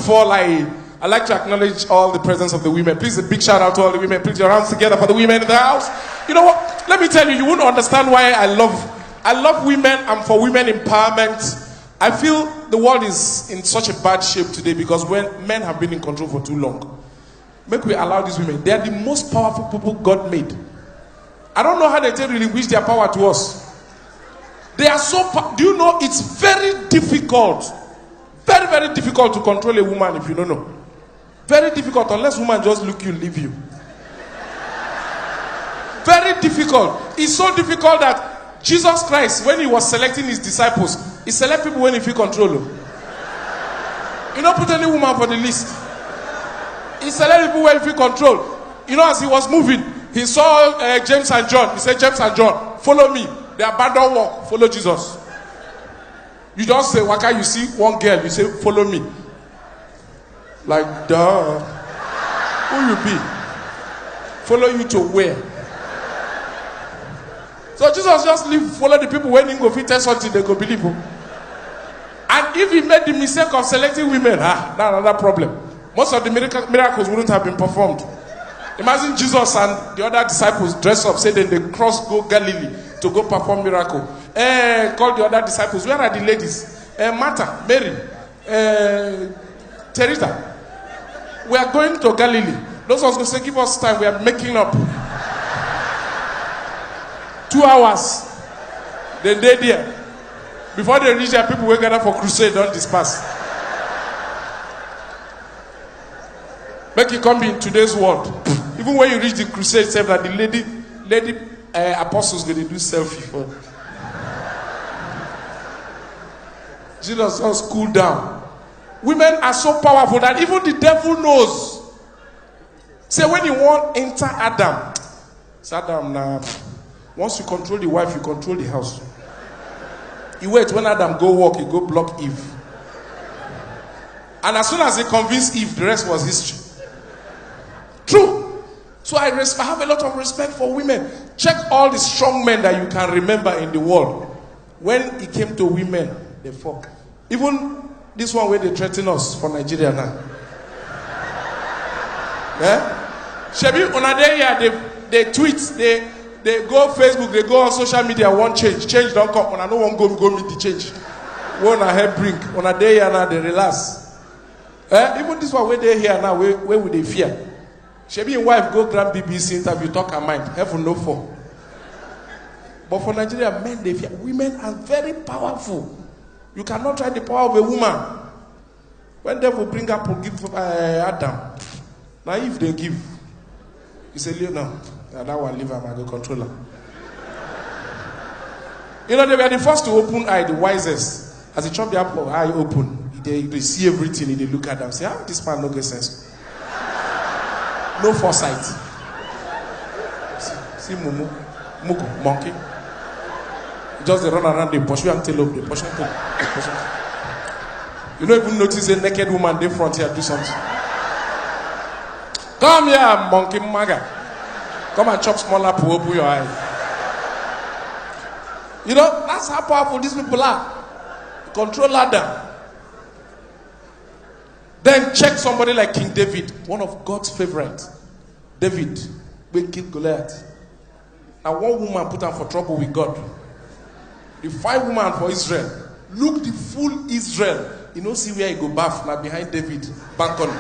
of all, I'd like to acknowledge all the presence of the women. Please, a big shout out to all the women. Put your hands together for the women in the house. You know what? Let me tell you, you won't understand why I love women and for women empowerment. I feel the world is in such a bad shape today because when men have been in control for too long. Make we allow these women. They are the most powerful people God made. I don't know how they tell relinquish their power to us. They are so do you know it's very difficult, very, very difficult to control a woman if you don't know. Very difficult unless woman just look you, leave you. Very difficult. It's so difficult that Jesus Christ, when he was selecting his disciples, he select people when he feel control. He don't put any woman for the list. He select people when he feel control. You know, as he was moving, he saw James and John. He said, James and John, follow me. They abandon walk, follow Jesus. You don't say, why can't you see one girl? You say, follow me. Like, duh. Who you be? Follow you to where? So Jesus just leave, follow the people. When he go fit tell something, they go believe him. And if he made the mistake of selecting women, that's another problem. Most of the miracles wouldn't have been performed. Imagine Jesus and the other disciples dress up, say then they cross go Galilee to go perform miracle. Call the other disciples. Where are the ladies? Martha, Mary, Teresa. We are going to Galilee. Those ones going to say, give us time. We are making up. 2 hours. Then they there. Before they reach there, people will gather for crusade, don't disperse. Make it come in today's world. Even when you reach the crusade, say that the lady apostles going to do selfie for. Jesus just cool down. Women are so powerful that even the devil knows. Say when you want enter Adam, it's Adam now. Once you control the wife, you control the house. You wait when Adam go walk, he go block Eve. And as soon as he convinced Eve, the rest was history. True. So I have a lot of respect for women. Check all the strong men that you can remember in the world. When it came to women, they fought. Even this one where they threaten us for Nigeria now. Shebi Onadeya, they tweet, they go Facebook, they go on social media, want change. Change don't come. Ona no one go meet the change. One a help bring. Onadeya now they relax. Even this one where they here now, where would they fear? Shebi and wife go grab BBC interview, talk her mind. Heaven no for. But for Nigeria, men they fear. Women are very powerful. You cannot try the power of a woman. When devil bring up or give Adam, now if they give, you say, no, that one leave him, I go control her. You know, they were the first to open eye, the wisest. As he chop the apple, eye open. They see everything, they look at them, say, this man no get sense. No foresight. See Mumu, Mugu, monkey. Just they run around, they pursue and tail up, they pursue and tail up. You don't even notice a naked woman in front here do something. Come here, monkey maga. Come and chop small apple, open your eye. You know, that's how powerful these people are. Control ladder. Then check somebody like King David, one of God's favorites. David, we killed Goliath. And one woman put him for trouble with God. The 5 women for Israel. Look the full Israel. You know, see where he go bath now behind David, balcony.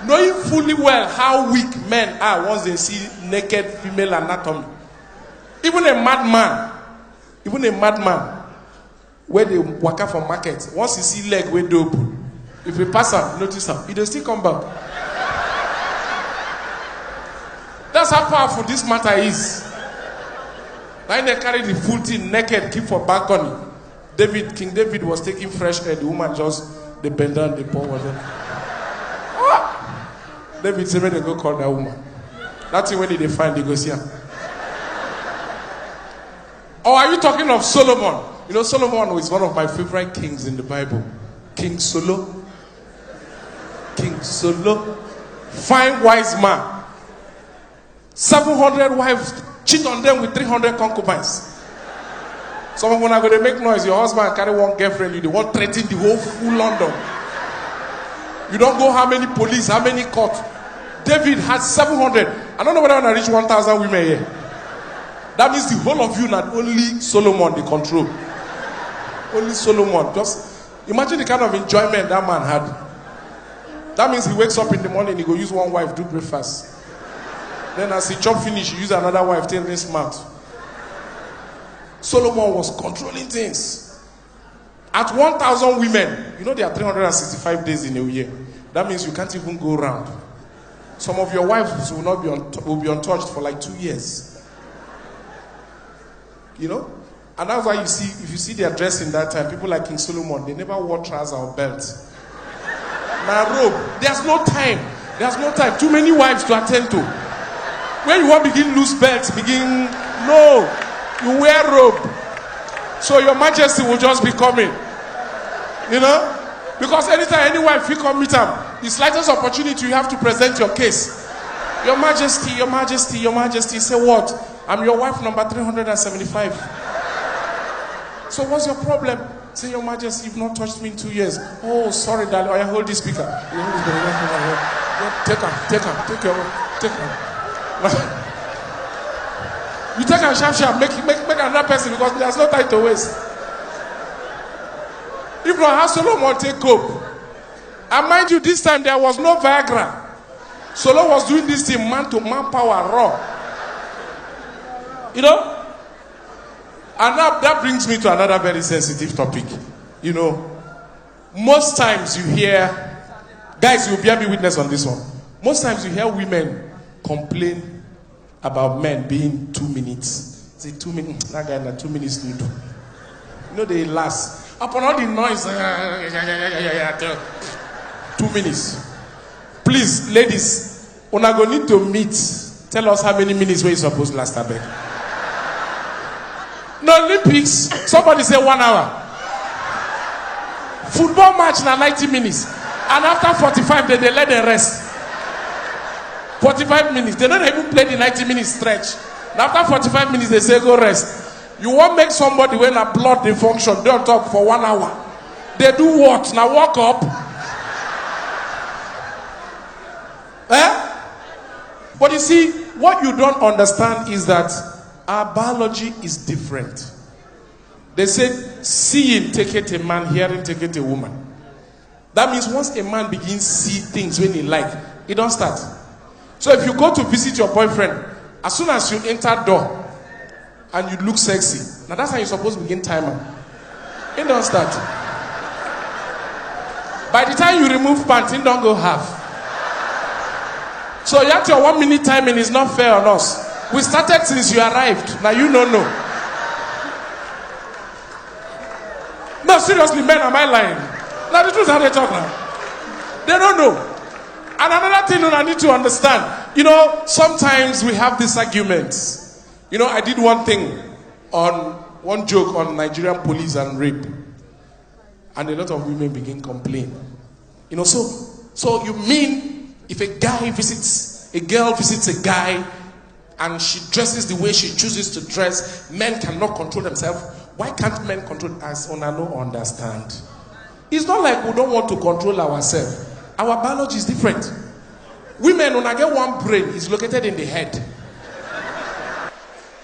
Knowing fully well how weak men are once they see naked female anatomy. Even a madman, where they walk out from market, once you see leg where they open, if you pass him, notice him, he does still come back. That's how powerful this matter is. Now they carry the full thing naked, keep for balcony. King David was taking fresh air. The woman just, they bend down, they pour water. David said, when they go call that woman. That's when they find, they go see her. Or are you talking of Solomon? You know, Solomon is one of my favorite kings in the Bible. King Solo. Fine, wise man. 700 wives, cheat on them with 300 concubines. Some of them are going to make noise. Your husband carry one girlfriend, you want to threaten the whole full London. You don't go how many police, how many court. David had 700. I don't know whether I reach 1,000 women here. That means the whole of you, not only Solomon, they control. Only Solomon. Just imagine the kind of enjoyment that man had. That means he wakes up in the morning, he go use one wife, do breakfast. Then as he chop finish, he use another wife, take this mouth. Solomon was controlling things. At 1,000 women, you know there are 365 days in a year. That means you can't even go around. Some of your wives will be untouched for like 2 years. You know? And that's why you see, if you see their dress in that time, people like King Solomon, they never wore trousers or belt. Now robe, there's no time. There's no time. Too many wives to attend to. When you want to begin loose belts, no. You wear robe. So your majesty will just be coming. You know? Because anytime any wife you come meet him, the slightest opportunity you have to present your case. Your majesty, your majesty, your majesty. Say what? I'm your wife number 375. So what's your problem? Say, your majesty, you've not touched me in 2 years. Oh, sorry, darling. I hold this speaker. Take her. You take her sharp. Make another person because there's no time to waste. If not, how Solomon take cope? And mind you, this time there was no Viagra. Solomon was doing this thing man to man power raw. You know? And now that brings me to another very sensitive topic. You know, most times you hear, guys, you'll bear me witness on this one. Most times you hear women complain about men being 2 minutes. Say 2 minutes, that guy na 2 minutes to do. You know, they last. Upon all the noise, 2 minutes. Please, ladies, una go need to meet. Tell us how many minutes were you supposed to last, abeg. No Olympics, somebody say 1 hour. Football match na 90 minutes. And after 45, they let them rest. 45 minutes. They don't even play the 90 minute stretch. And after 45 minutes, they say go rest. You won't make somebody when a blood they function, don't talk for 1 hour. They do what? Now walk up. But you see, what you don't understand is that our biology is different. They said, seeing taketh a man, hearing taketh a woman. That means once a man begins to see things when he like, it don't start. So if you go to visit your boyfriend, as soon as you enter door and you look sexy, now that's how you're supposed to begin timer. It don't start. By the time you remove pants, it don't go half. So yet your 1 minute timing is not fair on us. We started since you arrived. Now you don't know. No, seriously, men, am I lying? Now the truth is how they talk now. They don't know. And another thing I need to understand. You know, sometimes we have these arguments. You know, I did one joke on Nigerian police and rape. And a lot of women begin complaining. You know, so you mean if a girl visits a guy and she dresses the way she chooses to dress, men cannot control themselves. Why can't men control us? I don't understand. It's not like we don't want to control ourselves. Our biology is different. Women, when I get one brain, it's located in the head.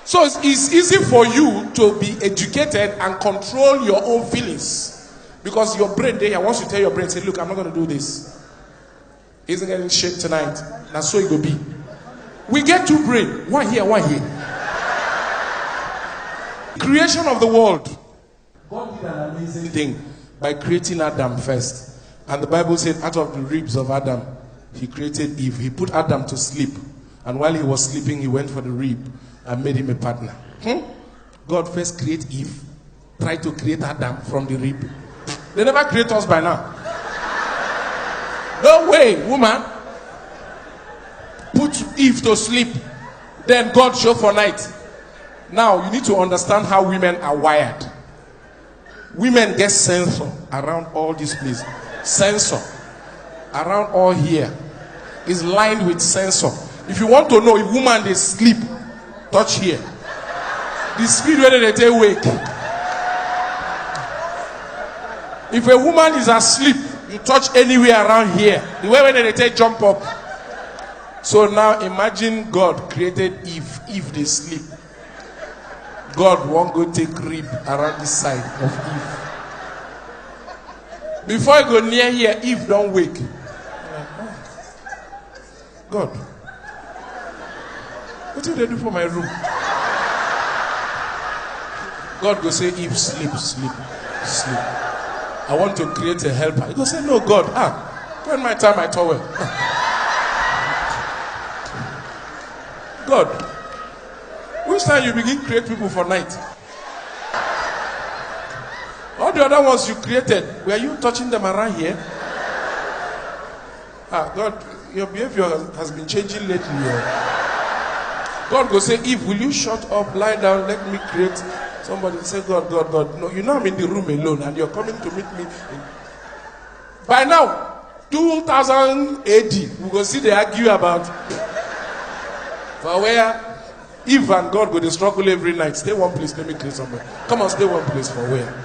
So it's easy for you to be educated and control your own feelings. Because your brain there, once you tell your brain, say, look, I'm not going to do this. Isn't getting shaped tonight. That's so it will be. We get two brains. One here, one here. Creation of the world. God did an amazing thing by creating Adam first. And the Bible said, out of the ribs of Adam, he created Eve. He put Adam to sleep. And while he was sleeping, he went for the rib and made him a partner. God first created Eve, tried to create Adam from the rib. They never create us by now. No way, woman. Put Eve to sleep. Then God show for night. Now, you need to understand how women are wired. Women get sensor around all this place. Sensor. Around all here. Is lined with sensor. If you want to know if woman they sleep, touch here. The speed where they take wake. If a woman is asleep, You touch anywhere around here. The way when they take jump up. So now imagine God created Eve. Eve they sleep. God won't go take rib around the side of Eve. Before you go near here, Eve don't wake. God, what did they do for my room? God go say, Eve, sleep. I want to create a helper. He go say, no, God, when my time I towel. God, which time you begin create people for night? All the other ones you created, were you touching them around here? God, your behavior has been changing lately. God go say, Eve, will you shut up, lie down, let me create somebody. Say, God. No, you know I'm in the room alone and you're coming to meet me. By now, 2000 AD, we go see they argue about for where Eve and God go to struggle every night. Stay one place, let me create somebody. Come on, stay one place for where?